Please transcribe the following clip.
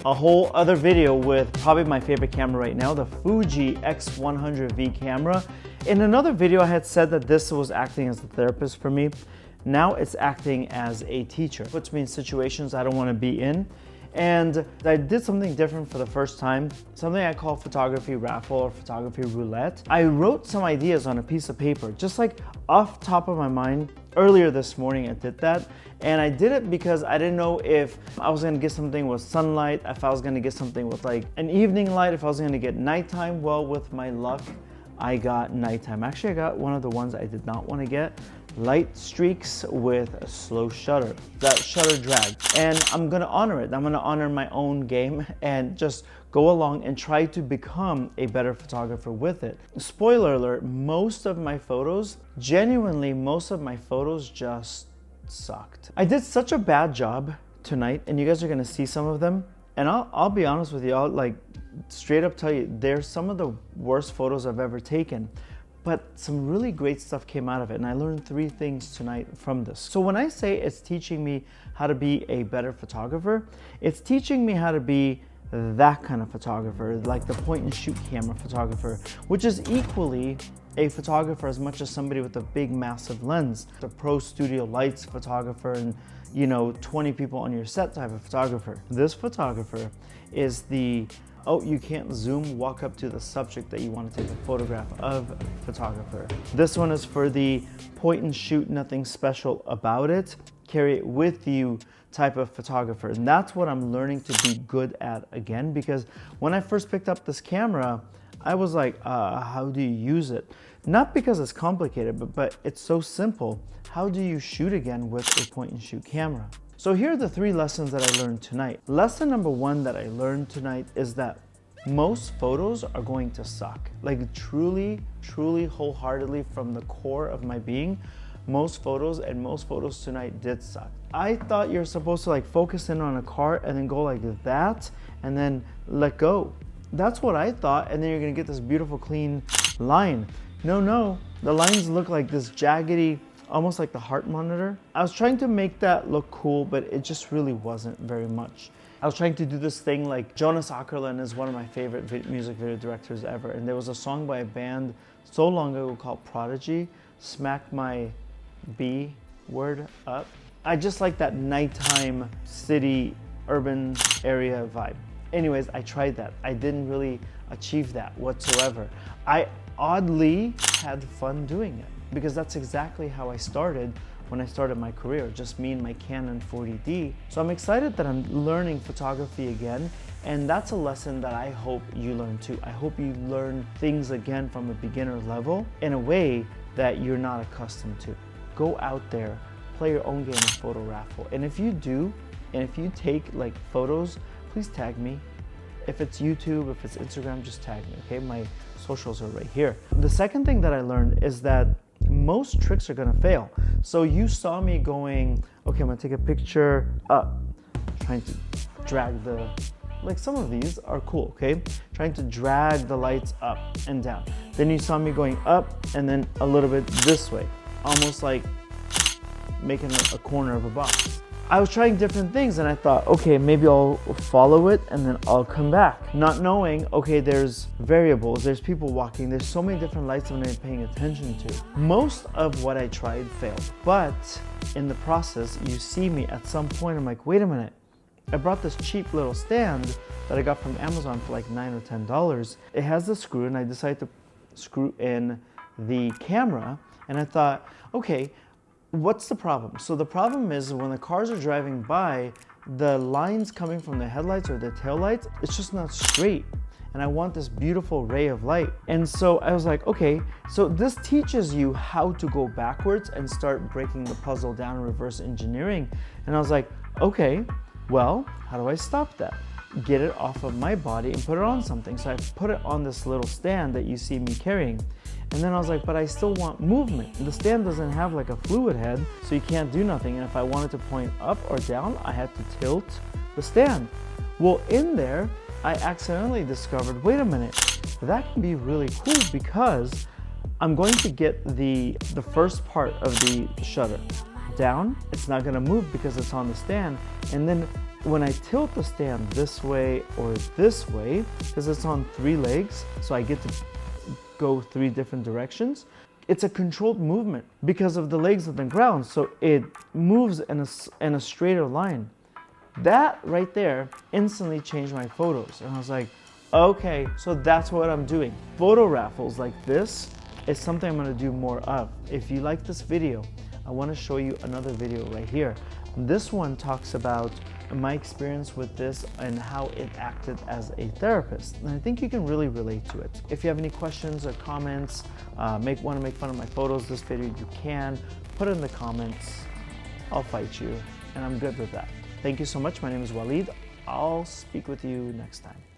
a whole other video with probably my favorite camera right now, the Fuji X100V camera. In another video, I had said that this was acting as a therapist for me. Now it's acting as a teacher. It puts me in situations I don't want to be in. And I did something different for the first time, something I call photography raffle or photography roulette. I wrote some ideas on a piece of paper, just like off top of my mind. Earlier this morning I did that, and I did it because I didn't know if I was gonna get something with sunlight, if I was gonna get something with like an evening light, if I was gonna get nighttime. Well, with my luck, I got nighttime. Actually, I got one of the ones I did not want to get. Light streaks with a slow shutter, that shutter drag. And I'm gonna honor it. I'm gonna honor my own game and just go along and try to become a better photographer with it. Spoiler alert, most of my photos, genuinely most of my photos just sucked. I did such a bad job tonight, and you guys are gonna see some of them. And I'll be honest with you, I'll like straight up tell you, they're some of the worst photos I've ever taken. But some really great stuff came out of it, and I learned 3 things tonight from this. So when I say it's teaching me how to be a better photographer, it's teaching me how to be that kind of photographer, like the point and shoot camera photographer, which is equally a photographer as much as somebody with a big massive lens, the pro studio lights photographer, and 20 people on your set type of photographer. This photographer is the oh, you can't zoom, walk up to the subject that you want to take a photograph of photographer. This one is for the point and shoot, nothing special about it, carry it with you type of photographer. And that's what I'm learning to be good at again, because when I first picked up this camera, I was like, how do you use it? Not because it's complicated, but it's so simple. How do you shoot again with a point and shoot camera? So here are the 3 lessons that I learned tonight. Lesson number 1 that I learned tonight is that most photos are going to suck. Like truly, wholeheartedly from the core of my being, most photos tonight did suck. I thought you're supposed to like focus in on a car and then go like that and then let go. That's what I thought, and then you're gonna get this beautiful clean line. No, the lines look like this jaggedy, almost like the heart monitor. I was trying to make that look cool, but it just really wasn't very much. I was trying to do this thing like Jonas Åkerlund is one of my favorite music video directors ever, and there was a song by a band so long ago called Prodigy, Smack My B Word Up. I just like that nighttime city urban area vibe. Anyways, I tried that. I didn't really achieve that whatsoever. I oddly had fun doing it, because that's exactly how I started when I started my career, just me and my Canon 40D. So I'm excited that I'm learning photography again, and that's a lesson that I hope you learn too. I hope you learn things again from a beginner level in a way that you're not accustomed to. Go out there, play your own game of photo raffle. And if you do, and if you take like photos, please tag me. If it's YouTube, if it's Instagram, just tag me, okay? My socials are right here. The second thing that I learned is that most tricks are gonna fail. So you saw me going, okay, I'm gonna take a picture up, trying to drag like some of these are cool, okay? Trying to drag the lights up and down. Then you saw me going up and then a little bit this way, almost like making a corner of a box. I was trying different things and I thought, okay, maybe I'll follow it and then I'll come back. Not knowing, okay, there's variables, there's people walking, there's so many different lights I'm not paying attention to. Most of what I tried failed, but in the process, you see me at some point, I'm like, wait a minute. I brought this cheap little stand that I got from Amazon for like $9 or $10. It has the screw, and I decided to screw in the camera, and I thought, okay, what's the problem? So the problem is when the cars are driving by, the lines coming from the headlights or the taillights, it's just not straight. And I want this beautiful ray of light. And so I was like, okay, so this teaches you how to go backwards and start breaking the puzzle down and reverse engineering. And I was like, okay, well, how do I stop that? Get it off of my body and put it on something. So I put it on this little stand that you see me carrying. And then I was like, but I still want movement. The stand doesn't have like a fluid head, so you can't do nothing. And if I wanted to point up or down, I had to tilt the stand. Well, in there, I accidentally discovered, wait a minute, that can be really cool because I'm going to get the first part of the shutter down. It's not gonna move because it's on the stand. And then when I tilt the stand this way or this way, because it's on 3 legs, so I get to go 3 different directions, it's a controlled movement because of the legs of the ground, so it moves in a straighter line. That right there instantly changed my photos, and I was like, okay, so that's what I'm doing. Photo raffles like this is something I'm gonna do more of. If you like this video, I wanna show you another video right here. This one talks about my experience with this and how it acted as a therapist. And I think you can really relate to it. If you have any questions or comments, want to make fun of my photos, this video, you can put it in the comments. I'll fight you, and I'm good with that. Thank you so much. My name is Waleed. I'll speak with you next time.